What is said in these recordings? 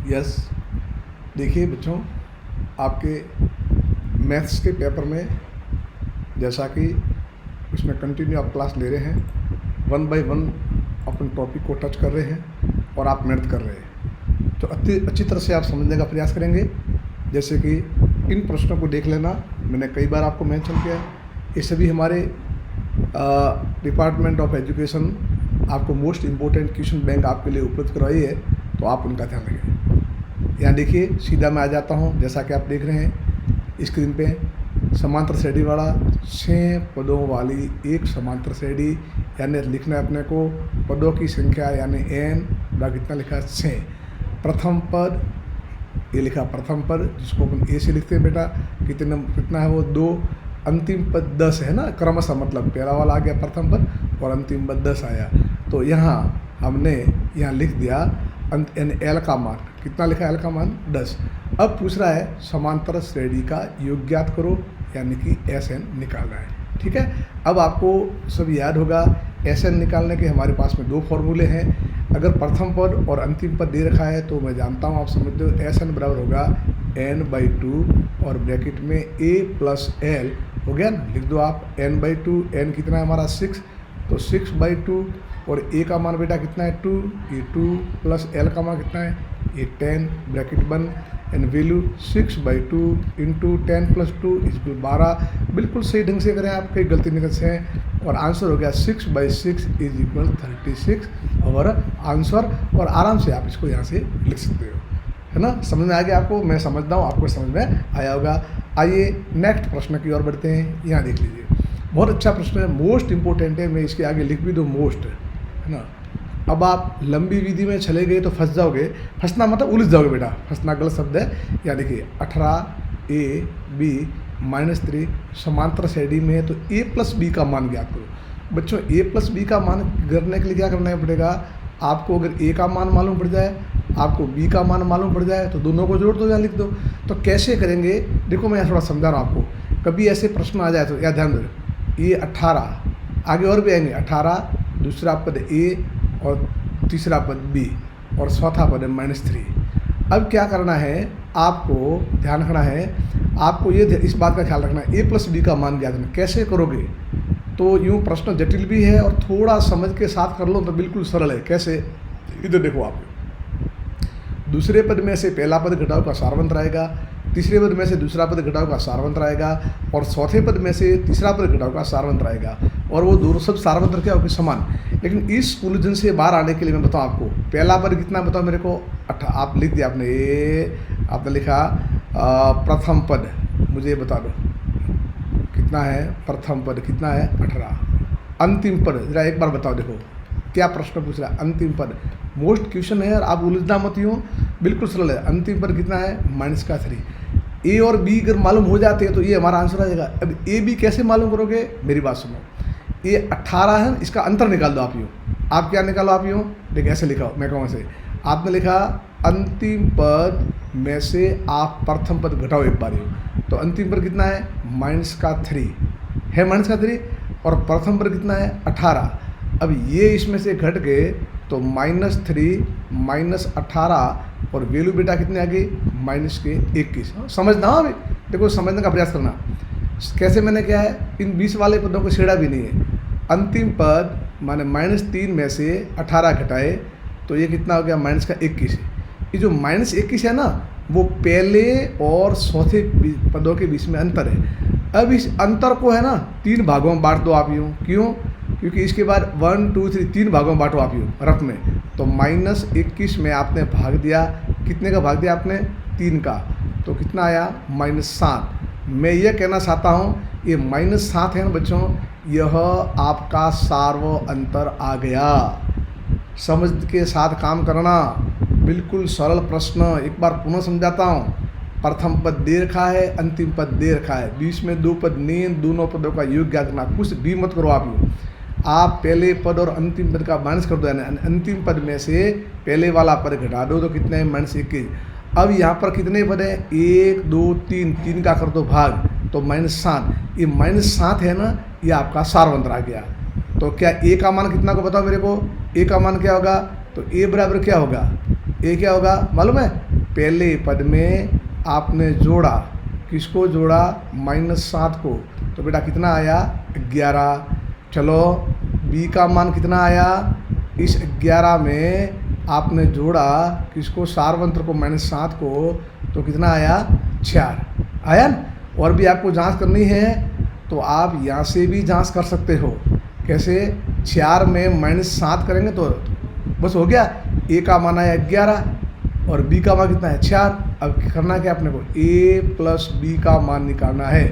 Yes. देखिए बच्चों, आपके मैथ्स के पेपर में जैसा कि उसमें कंटिन्यू आप क्लास ले रहे हैं, 1 बाय 1 अपन टॉपिक को टच कर रहे हैं और आप मेहनत कर रहे हैं, तो अच्छी तरह से आप समझने का प्रयास करेंगे। जैसे कि इन प्रश्नों को देख लेना, मैंने कई बार आपको मेंशन किया, ये सभी हमारे डिपार्टमेंट ऑफ एजुकेशन आपको मोस्ट इम्पोर्टेंट क्वेश्चन बैंक आपके लिए उपलब्ध करवाई है, तो आप उनका ध्यान रखें। यहाँ देखिए, सीधा मैं आ जाता हूँ। जैसा कि आप देख रहे हैं स्क्रीन पे, समांतर श्रेणी वाला 6 पदों वाली एक समांतर श्रेणी, यानी लिखना है अपने को पदों की संख्या, यानी n बा कितना लिखा है 6। प्रथम पद, ये लिखा प्रथम पद, जिसको अपन ए से लिखते हैं बेटा, कितना है वो 2। अंतिम पद 10 है ना, क्रमशः, मतलब पहला वाला आ गया प्रथम पद और अंतिम पद 10 आया। तो यहाँ हमने यहाँ लिख दिया एल का मान, कितना लिखा है एल का मान 10। अब पूछ रहा है समांतर श्रेणी का योग ज्ञात करो, यानी कि SN निकालना है। ठीक है, अब आपको सब याद होगा, SN निकालने के हमारे पास में 2 फॉर्मूले हैं। अगर प्रथम पद और अंतिम पद दे रखा है तो मैं जानता हूँ, आप समझते हो, SN बराबर होगा n/2 और ब्रैकेट में a + l हो गया ना। लिख दो आप n/2, n कितना है हमारा 6, तो 6/2 और a का मान बेटा कितना है 2, ये 2 प्लस l का मान कितना है ये 10, ब्रैकेट बंद, एंड वैल्यू 6/2 इंटू 10 + 2 = 12। बिल्कुल सही ढंग से करें, आप कहीं गलती नहीं करते हैं, और आंसर हो गया 6/6 = 36 और आंसर। और आराम से आप इसको यहाँ से लिख सकते हो, है ना। समझ में आ गया आपको? मैं समझता हूँ आपको समझ में आया होगा। आइए नेक्स्ट प्रश्न की ओर बढ़ते हैं। यहाँ देख लीजिए, बहुत अच्छा प्रश्न है, मोस्ट इंपॉर्टेंट है। मैं इसके आगे लिख भी दूँ मोस्ट, है ना। अब आप लंबी विधि में चले गए तो फंस जाओगे। फंसना मतलब उलझ जाओगे बेटा, फंसना गलत शब्द है। यहाँ देखिए 18ab - 3 समांतर श्रेणी में है, तो a + b का मान ज्ञात करो। बच्चों, a + b का मान करने के लिए क्या करना पड़ेगा आपको? अगर a का मान मालूम पड़ जाए, आपको b का मान मालूम पड़ जाए, तो दोनों को जोड़ दो, यहाँ लिख दो। तो कैसे करेंगे देखो, मैं थोड़ा समझा रहा हूँ आपको। कभी ऐसे प्रश्न आ जाए तो याद ध्यान दो, ये 18, आगे और भी आएंगे, 18 दूसरा पद a और तीसरा पद b और चौथा पद है -3। अब क्या करना है आपको, ध्यान रखना है आपको, ये इस बात का ख्याल रखना है, a + b का मान ज्ञात करना। कैसे करोगे? तो यूँ प्रश्न जटिल भी है और थोड़ा समझ के साथ कर लो तो बिल्कुल सरल है। कैसे? इधर देखो आप, दूसरे पद में से पहला पद घटाओ का सारवंतर आएगा, तीसरे पद में से दूसरा पद घटाओ का सारवंतर आएगा, और चौथे पद में से तीसरा पद घटाओ का सारवंतर आएगा, और वो दोनों सब सारवंतर क्या होगी? समान। लेकिन इस उलझन से बाहर आने के लिए मैं बताऊँ आपको, पहला पद कितना बताओ मेरे को? आप लिख दिया आपने, ये आपने लिखा प्रथम पद, मुझे बता दो कितना है प्रथम पद, कितना है 18। अंतिम पद जरा एक बार बताओ, देखो क्या प्रश्न पूछ रहा है। अंतिम पद मोस्ट क्वेश्चन है, और आप उलझना मत यूँ, बिल्कुल सरल है। अंतिम पद कितना है? -3। a और b अगर मालूम हो जाते हैं तो ये हमारा आंसर आ जाएगा। अब a b कैसे मालूम करोगे? मेरी बात सुनो, ये 18 है, इसका अंतर निकाल दो आप यूँ। आप क्या निकालो? आप यूँ देखिए, ऐसे लिखा, मैं कहूँ ऐसे, आपने लिखा अंतिम पद में से आप प्रथम पद घटाओ एक बार यूँ, तो अंतिम पद कितना है? -3 है, -3, और प्रथम पद कितना है? 18। अब ये इसमें से घट गए तो -3 - 18, और वैल्यू बेटा कितने आ गई? -21। समझना अभी, देखो समझने का प्रयास करना। कैसे मैंने क्या है, इन 20 वाले पदों को छेड़ा भी नहीं है। अंतिम पद माने -3 में से 18 घटाए तो ये कितना हो गया? -21। ये जो -21 है ना, वो पहले और चौथे पदों के बीच में अंतर है। अब इस अंतर को है ना 3 भागों में बांट दो आप यूँ। क्यों? क्योंकि इसके बाद 1 2 3 3 भागों में बांटो आप यूँ रफ में, तो -21 में आपने भाग दिया, कितने का भाग दिया आपने? 3 का, तो कितना आया? -7। मैं ये कहना चाहता हूँ, ये -7 है ना बच्चों, यह आपका सार्व अंतर आ गया। समझ के साथ काम करना, बिल्कुल सरल प्रश्न। एक बार पुनः समझाता हूँ, प्रथम पद दे रखा है, अंतिम पद दे रखा है, बीच में 2 पद नहीं, दोनों पदों का योग ज्ञात करना। कुछ भी मत करो आप यूँ, आप पहले पद और अंतिम पद का माइनस कर दो, यानी अंतिम पद में से पहले वाला पद घटा दो, तो कितने हैं? -21। अब यहाँ पर कितने पद हैं? 1 2 3, 3 का कर दो भाग, तो -7। ये -7 है ना, ये आपका सारवंतर आ गया। तो क्या a का मान कितना को बताओ मेरे को? a का मान क्या होगा? तो a बराबर क्या होगा? a क्या होगा मालूम है? पहले पद में आपने जोड़ा, किसको जोड़ा, -7 को, तो बेटा कितना आया 11। चलो b का मान कितना आया, इस 11 में आपने जोड़ा किसको, सारवंत्र को -7 को, तो कितना आया 4 आया न? और भी आपको जांच करनी है तो आप यहाँ से भी जांच कर सकते हो। कैसे, 4 में -7 करेंगे तो बस हो गया, a का मान आया 11 और b का मान कितना है 4। अब करना क्या अपने को, a प्लस b का मान निकालना है।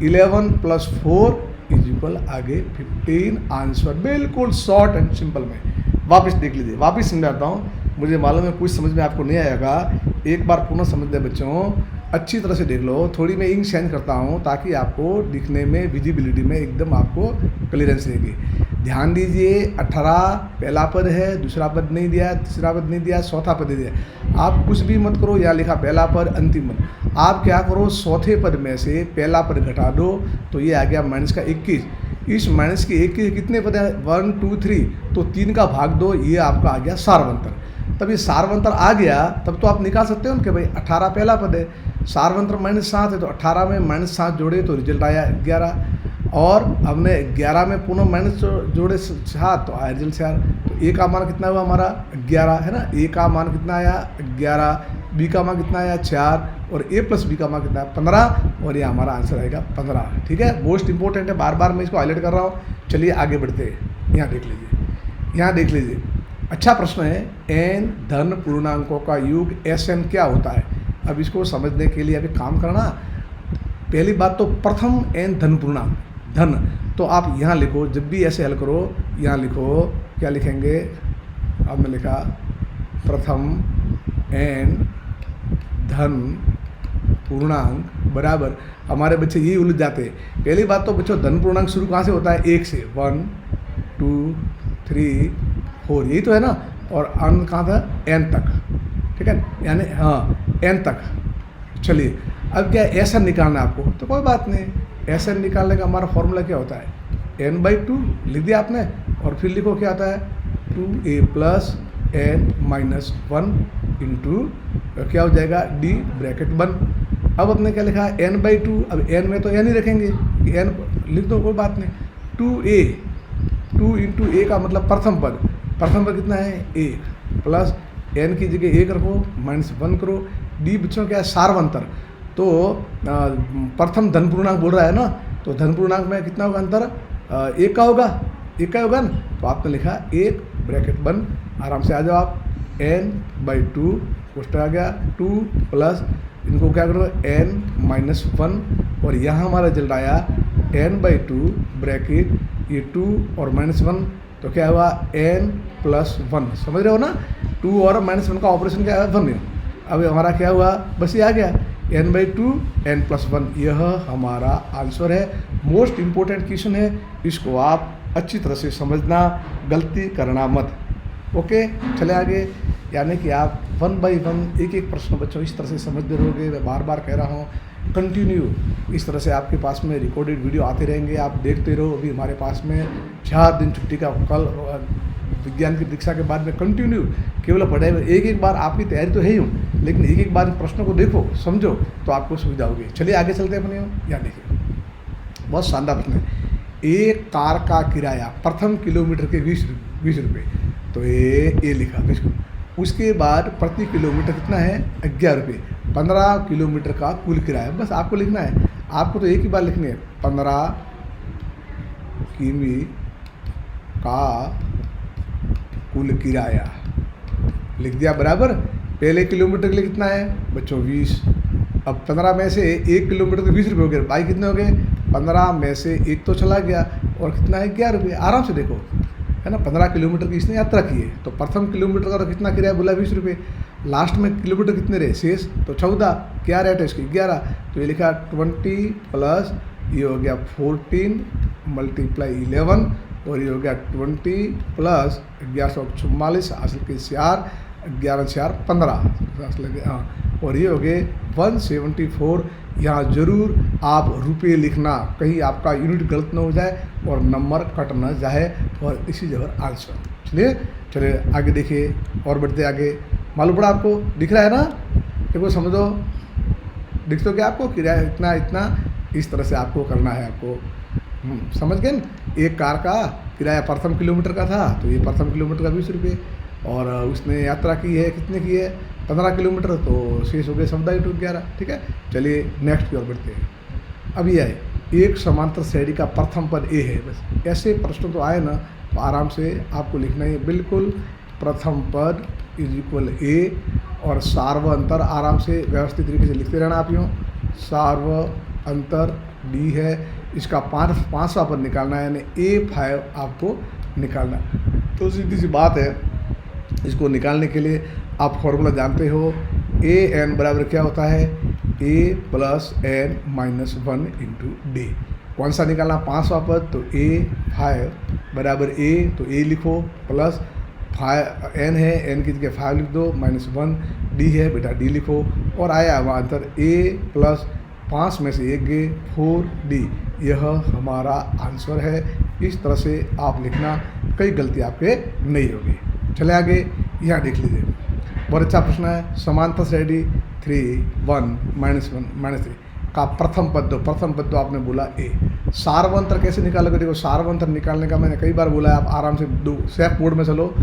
11 + 4 = आगे 15 आंसर, बिल्कुल शॉर्ट एंड सिंपल में। वापस देख लीजिए, वापस समझाता हूँ, मुझे मालूम है कुछ समझ में आपको नहीं आएगा, एक बार पुनः समझ लें बच्चों, अच्छी तरह से देख लो। थोड़ी मैं इंक चेंज करता हूँ ताकि आपको दिखने में, विजिबिलिटी में एकदम आपको क्लियरेंस रहेगी। ध्यान दीजिए, 18 पहला पद है, दूसरा पद नहीं दिया, तीसरा पद नहीं दिया, चौथा पद नहीं दिया। आप कुछ भी मत करो, यहाँ लिखा पहला पद अंतिम पद, आप क्या करो, चौथे पद में से पहला पद घटा दो तो ये आ गया -21। इस माइनस के 1 के कितने पद हैं, 1 2 3, तो 3 का भाग दो, ये आपका आ गया सारवंतर। तब ये सारवंतर आ गया तब तो आप निकाल सकते हो कि भाई 18 पहला पद है, सारवंतर -7 है, तो 18 में -7 जोड़े तो रिजल्ट आया 11, और हमने 11 में पुनः माइनस जोड़े 7 तो आया रिजल्ट 4। तो a का मान कितना हुआ हमारा 11 है ना, a का मान कितना आया 11, b का मान कितना आया 4 और a + b का मान कितना है 15, और ये हमारा आंसर आएगा 15। ठीक है, मोस्ट इंपॉर्टेंट है, बार बार मैं इसको हाईलाइट कर रहा हूँ। चलिए आगे बढ़ते हैं, यहाँ देख लीजिए, यहाँ देख लीजिए, अच्छा प्रश्न है, n धन पूर्णांकों का योग Sn क्या होता है। अब इसको समझने के लिए अभी काम करना, पहली बात तो प्रथम n धन पूर्णांक, धन, तो आप यहाँ लिखो, जब भी ऐसे हल करो यहाँ लिखो, क्या लिखेंगे, आपने लिखा प्रथम n धन पूर्णांक बराबर, हमारे बच्चे यही उलझ जाते हैं। पहली बात तो बच्चों, धन पूर्णांक शुरू कहाँ से होता है, 1 से, 1 2 3 4, यही तो है ना, और अंत कहाँ था, n तक। ठीक है, यानी हाँ n तक। चलिए अब क्या Sn निकालना है आपको, तो कोई बात नहीं, Sn निकालने का हमारा फॉर्मूला क्या होता है, n/2 लिख दिया आपने, और फिर लिखो क्या आता है 2a + n - 1 इंटू क्या हो जाएगा d ब्रैकेट 1। अब अपने क्या लिखा है n/2, अब n में तो n ही रखेंगे, n लिख दो कोई बात नहीं, 2a, 2 इंटू a का मतलब प्रथम पद, प्रथम पद कितना है 1 प्लस n की जगह 1 रखो, -1 करो, d बच्चों क्या है सारवंतर, तो प्रथम धन पूर्णांक बोल रहा है ना, तो धन पूर्णांक में कितना होगा अंतर, 1 का होगा, 1 का होगा ना, तो आपने लिखा 1 ब्रैकेट 1, आराम से आ जाओ आप, n/2 क्वेश्चन आ गया, 2 प्लस इनको क्या करो n - 1, और यहाँ हमारा रिजल्ट आया n/2 ब्रैकेट ये 2 और -1, तो क्या हुआ n + 1, समझ रहे हो ना, 2 और -1 का ऑपरेशन क्या है 1। अब हमारा क्या हुआ, बस ये आ गया n/2 n + 1, यह हमारा आंसर है। मोस्ट इम्पोर्टेंट क्वेश्चन है, इसको आप अच्छी तरह से समझना, गलती करना मत। ओके, चले आगे, यानी कि आप 1 बाय 1 एक एक प्रश्न बच्चों इस तरह से समझते रहोगे। मैं बार बार कह रहा हूँ, कंटिन्यू इस तरह से आपके पास में रिकॉर्डेड वीडियो आते रहेंगे, आप देखते रहो। अभी हमारे पास में 4 दिन छुट्टी का, कल विज्ञान की परीक्षा के बाद में कंटिन्यू केवल पढ़ाई में, एक एक बार आपकी तैयारी तो है ही हूँ, लेकिन एक एक बार प्रश्नों को देखो, समझो, तो आपको सुविधा होगी। चलिए आगे चलते हैं अपने, यहाँ देखिए, बहुत शानदार प्रश्न है। एक कार का किराया प्रथम किलोमीटर के 20 रुपये, तो ये लिखा बिल्कुल। उसके बाद प्रति किलोमीटर कितना है 11 रुपये, 15 किलोमीटर का कुल किराया, बस आपको लिखना है, आपको तो एक ही बार लिखनी है, 15 किमी का कुल किराया, लिख दिया बराबर। पहले किलोमीटर के लिए कितना है बच्चों 20, अब 15 में से 1 किलोमीटर के 20 रुपये हो गए, बाई कितने हो गए 15 में से 1 तो चला गया, और कितना है 11 रुपये। आराम से देखो, है ना, 15 किलोमीटर की इसने यात्रा की है, तो प्रथम किलोमीटर का कितना किराया बोला 20 रुपये, लास्ट में किलोमीटर कितने रहे शेष, तो 14, क्या रेट है इसकी 11, तो ये लिखा 20 प्लस ये हो गया 14 × 11, और ये हो गया 20 प्लस 1144 हासिल के 4, 11 4 15, हाँ, और ये हो गए 174। यहाँ ज़रूर आप रुपये लिखना, कहीं आपका यूनिट गलत न हो जाए और नंबर कट न जाए, और इसी जगह आंसर। चलिए आगे देखिए और बढ़ते आगे, मालूम पड़ा आपको, दिख रहा है ना, देखो समझो, दिख तो क्या आपको किराया इतना इतना, इस तरह से आपको करना है आपको। समझ गए ना। एक कार का किराया प्रथम किलोमीटर का था, तो ये प्रथम किलोमीटर का 20 रुपये, और उसने यात्रा की है कितने की है 15 किलोमीटर, तो शेष हो गए 14 × 11। ठीक है, चलिए नेक्स्ट की ओर बढ़ते हैं। अब ये है एक समांतर श्रेणी का प्रथम पद ए है। बस ऐसे प्रश्न तो आए ना, तो आराम से आपको लिखना है बिल्कुल, प्रथम पद इज इक्वल ए, और सार्व अंतर आराम से व्यवस्थित तरीके से लिखते रहना आप यूँ। सार्व अंतर डी है, इसका पाँचवा पद निकालना है, यानी A5 आपको निकालना है। तो सीधी सी बात है, इसको निकालने के लिए आप फॉर्मूला जानते हो, AN बराबर क्या होता है, A + N - 1 × D। कौन सा निकालना, पाँचवा पद, तो A5 बराबर A, तो A लिखो, प्लस N है, N की जगह 5 लिख दो, -1, D है बेटा D लिखो, और आया वहाँ अंतर A + 5 में से 1 गए 4D, यह हमारा आंसर है। इस तरह से आप लिखना, कई गलती आपके नहीं होगी। चले आगे, यहाँ देख लीजिए, बहुत अच्छा प्रश्न है। समांतर श्रेणी 3 1 -1 -3 का प्रथम पद दो, प्रथम पद तो आपने बोला ए। सार्वंतर कैसे निकालोगे, देखो सार्वंतर निकालने का मैंने कई बार बोला है, आप आराम से दो सेफ मोड में चलो,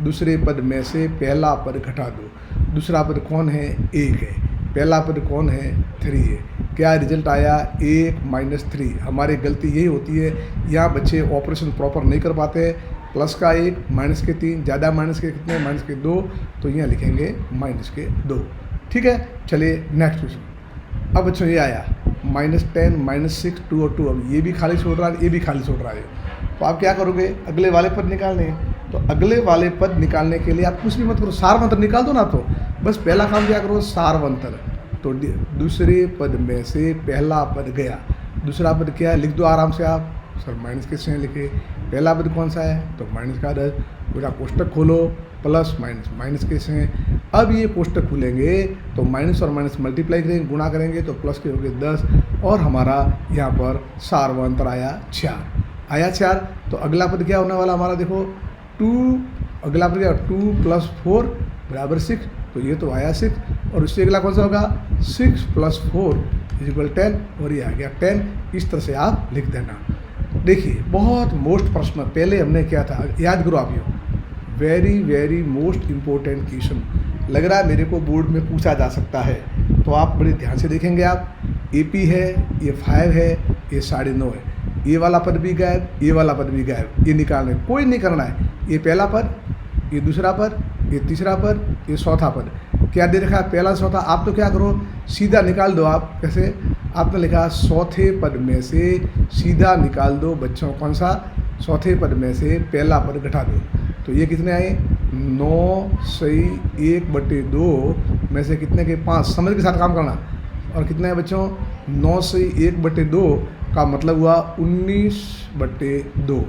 दूसरे पद में से पहला पद घटा दो। दूसरा पद कौन है, 1 है, पहला पद कौन है, 3 है। क्या रिजल्ट आया, 1 - 3। हमारी गलती यही होती है, यहाँ बच्चे ऑपरेशन प्रॉपर नहीं कर पाते। प्लस का 1 माइनस के 3, ज़्यादा माइनस के कितने, माइनस के 2, तो यहाँ लिखेंगे माइनस के 2। ठीक है, चलिए नेक्स्ट क्वेश्चन। अब बच्चों ये आया -10 -6 2 और 2, अब ये भी खाली छोड़ रहा है, ये भी खाली छोड़ रहा है, तो आप क्या करोगे, अगले वाले पद निकालने हैं। तो अगले वाले पद निकालने के लिए आप कुछ भी मत करो, सार्वंतर निकाल दो ना। तो बस पहला काम क्या करो, सार्वंतर, तो दूसरे पद में से पहला पद गया, दूसरा पद क्या है लिख दो आराम से आप। सर माइनस किससे लिखे, पहला पद कौन सा है, तो माइनस का 10, पूरा कोष्टक खोलो, प्लस माइनस, माइनस कैसे हैं। अब ये कोष्टक खुलेंगे तो माइनस और माइनस मल्टीप्लाई करेंगे, गुणा करेंगे, तो प्लस के हो गए 10, और हमारा यहाँ पर सार्वंतर आया 4, आया 4। तो अगला पद क्या होने वाला हमारा, देखो 2, अगला पद क्या 2 + 4 = 6, तो ये तो आया 6, और उससे अगला कौन सा होगा, 6 + 4 = 10, और ये आ गया 10। इस तरह से आप लिख देना। देखिए बहुत मोस्ट प्रश्न पहले हमने क्या था, याद करो आप, ये very very most important question लग रहा है मेरे को बोर्ड में पूछा जा सकता है, तो आप बड़े ध्यान से देखेंगे। आप AP है, ये 5 है, ये 9.5 है, ये वाला पद भी गायब, ये वाला पद भी गायब, ये निकालने कोई नहीं करना है। ये पहला पद, ये दूसरा पद, ये तीसरा पद, ये चौथा पद, क्या दे रखा है, पहला चौथा। आप तो क्या करो, सीधा निकाल दो। आप कैसे, आपने लिखा चौथे पद में से सीधा निकाल दो बच्चों, कौन सा, चौथे पद में से पहला पद घटा दो, तो ये कितने आए, 9 सही 1/2 में से कितने के 5, समझ के साथ काम करना। और कितने हैं बच्चों, 9 सही 1/2 का मतलब हुआ 19/2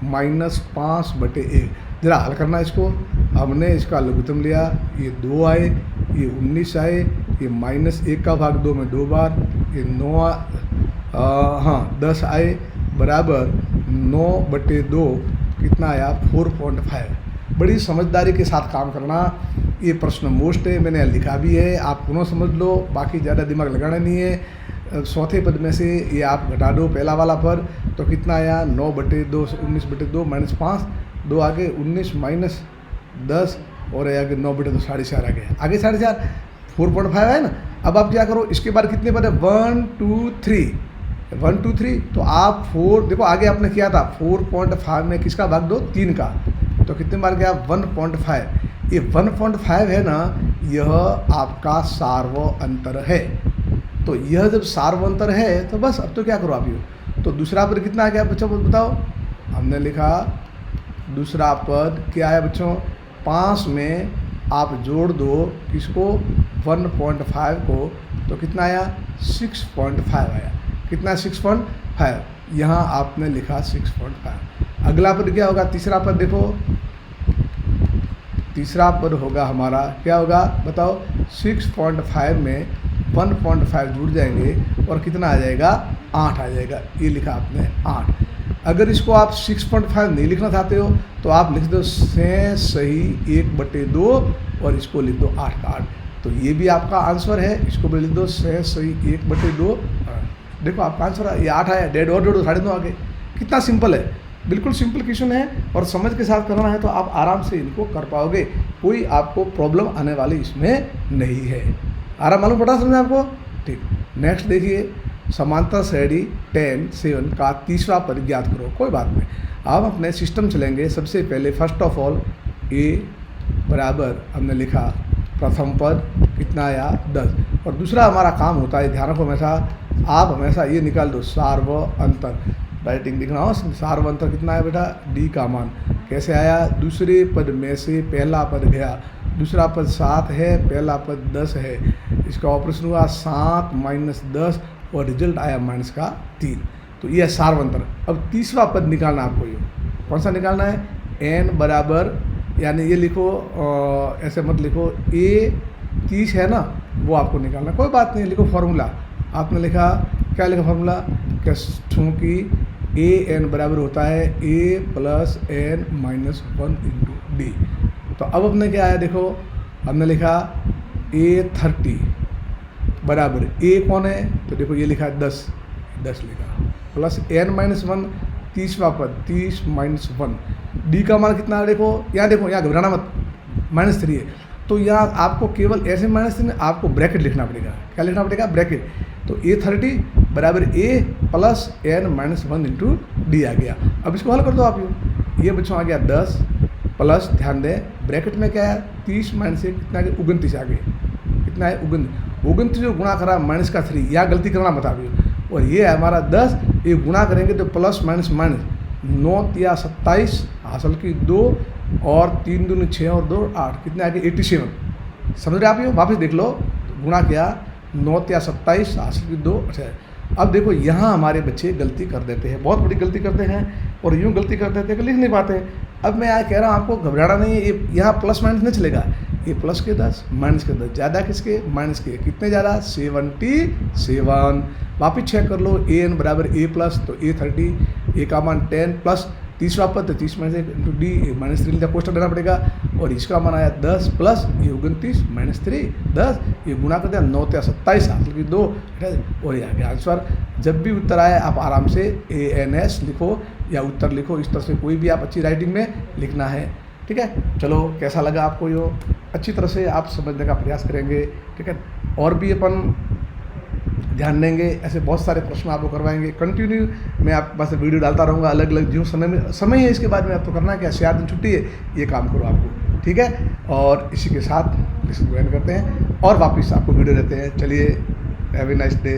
-5/1। जरा हल करना इसको, हमने इसका लघुत्तम लिया, ये 2 आए, ये 19 आए, ये -1 का भाग 2 में 2 बार, ये 9 10 आए, बराबर 9/2 कितना आया, 4.5। बड़ी समझदारी के साथ काम करना। ये प्रश्न मोस्ट है, मैंने लिखा भी है, आप पुनः समझ लो, बाकी ज़्यादा दिमाग लगाना नहीं है। चौथे पद में से ये आप घटा दो पहला वाला पद, तो कितना आया, 9/2 से 19/2 -5, 2 आगे 19 - 10, और आगे 9/2 4.5 आ गया, आगे 4.5, 4.5 है ना। अब आप क्या करो, इसके बाद कितने पद है, 1 2 3, 1 2 3, तो आप 4 देखो आगे आपने किया था 4.5 में किसका भाग दो, 3 का, तो कितने बार गया, 1.5। ये 1.5 है ना, यह आपका सार्वंतर है। तो यह जब सार्वंतर है तो बस अब तो क्या करो आप, ये तो दूसरा पद कितना आ गया बच्चों बताओ, हमने लिखा दूसरा पद क्या है बच्चों, 5 में आप जोड़ दो किसको, 1.5 को, तो कितना आया, 6.5 आया। कितना, 6.5, यहाँ आपने लिखा 6.5। अगला पद क्या होगा, तीसरा पद देखो, तीसरा पद होगा हमारा क्या होगा बताओ, 6.5 में 1.5 जुड़ जाएंगे, और कितना आ जाएगा, 8 आ जाएगा। ये लिखा आपने 8। अगर इसको आप 6.5 नहीं लिखना चाहते हो तो आप लिख दो सही 1/2, और इसको लिख दो 8 का 8। तो ये भी आपका आंसर है, इसको भी लिख दो 6 सही 1/2। देखो आपका आंसर ये 8 आया, 1.5 साढ़े 9 आ गए। कितना सिंपल है, बिल्कुल सिंपल क्वेश्चन है और समझ के साथ करना है तो आप आराम से इनको कर पाओगे, कोई आपको प्रॉब्लम आने वाली इसमें नहीं है। आराम मालूम पड़ा समझे आपको? ठीक। नेक्स्ट देखिए, समांतर श्रेणी 10 7 का तीसरा पद ज्ञात करो। कोई बात नहीं, आप अपने सिस्टम चलेंगे। सबसे पहले फर्स्ट ऑफ ऑल ए बराबर हमने लिखा प्रथम पद कितना आया 10, और दूसरा हमारा काम होता है, ध्यान रखो हमेशा, आप हमेशा ये निकाल दो सार्व अंतर, राइटिंग लिखना हो, सार्व अंतर कितना है बेटा डी का मान कैसे आया, दूसरे पद में से पहला पद गया, दूसरा पद 7 है, पहला पद 10 है, इसका ऑपरेशन हुआ 7 - 10 और रिजल्ट आया -3। तो ये है सार्व अंतर। अब तीसरा पद निकालना आपको, ये कौन सा निकालना है, n बराबर, यानी ये लिखो ऐसे मत लिखो, a 30 है ना, वो आपको निकालना। कोई बात नहीं, लिखो फॉर्मूला। आपने लिखा, क्या लिखा फॉर्मूला, क्योंकि an बराबर होता है a + n - 1 × d। तो अब हमने क्या आया, देखो हमने लिखा a 30 बराबर a कौन है, तो देखो ये लिखा 10 लिखा, प्लस n - 1 तीसरा पद 30 - 1, डी का मान कितना है, देखो यहाँ घबराना मत, -3 है। तो यहाँ आपको केवल ऐसे -3 आपको ब्रैकेट लिखना पड़ेगा। क्या लिखना पड़ेगा, ब्रैकेट। तो a 30 बराबर a + n - 1 × d आ गया। अब इसको हल कर दो आप, ये बच्चों आ गया 10 प्लस, ध्यान दें ब्रैकेट में क्या है, 30 - से कितना आ गया 29 आ गए, कितना है 29 जो गुणा करा -3, यहाँ गलती करना मत आप, और ये है हमारा 10, ये गुणा करेंगे तो प्लस माइनस 9 या 27 हासिल की 2 और 3 दूनी 6 और 2 8, कितने आ गए 87। समझ रहे आप, ये वापस देख लो, गुणा किया 9 या 27 हासिल की 2। अच्छा, अब देखो यहाँ हमारे बच्चे गलती कर देते हैं, बहुत बड़ी गलती करते हैं, और यूँ गलती कर देते हैं कि लिख नहीं पाते। अब मैं कह रहा हूँ आपको घबराना नहीं है, ये यहाँ प्लस माइनस नहीं चलेगा, ये प्लस के 10 माइनस के 10, ज़्यादा किसके, माइनस के, कितने ज़्यादा 77। वापिस चेक कर लो, an बराबर a प्लस, तो a 30, a का मान 10 प्लस तीसरा पद 30 - 1 × d -3 का कोष्टक देना पड़ेगा, और इसका मान आया 10 प्लस ये 29 -3 10, ये गुणा कर दिया 9 या 27 हासिल की 2, और ये आ गया आंसर। जब भी उत्तर आए आप आराम से ans लिखो या उत्तर लिखो, इस तरह से कोई भी आप अच्छी राइटिंग में लिखना है। ठीक है, चलो कैसा लगा आपको, यो अच्छी तरह से आप समझने का प्रयास करेंगे। ठीक है, और भी अपन ध्यान देंगे, ऐसे बहुत सारे प्रश्न आपको करवाएंगे कंटिन्यू। मैं आपके पास वीडियो डालता रहूँगा अलग अलग, जो समय है इसके बाद में आपको करना है क्या, 4 दिन छुट्टी है, ये काम करो आपको। ठीक है, और इसी के साथ इसको ज्वाइन करते हैं और वापस आपको वीडियो देते हैं। चलिए, हैव ए नाइस डे।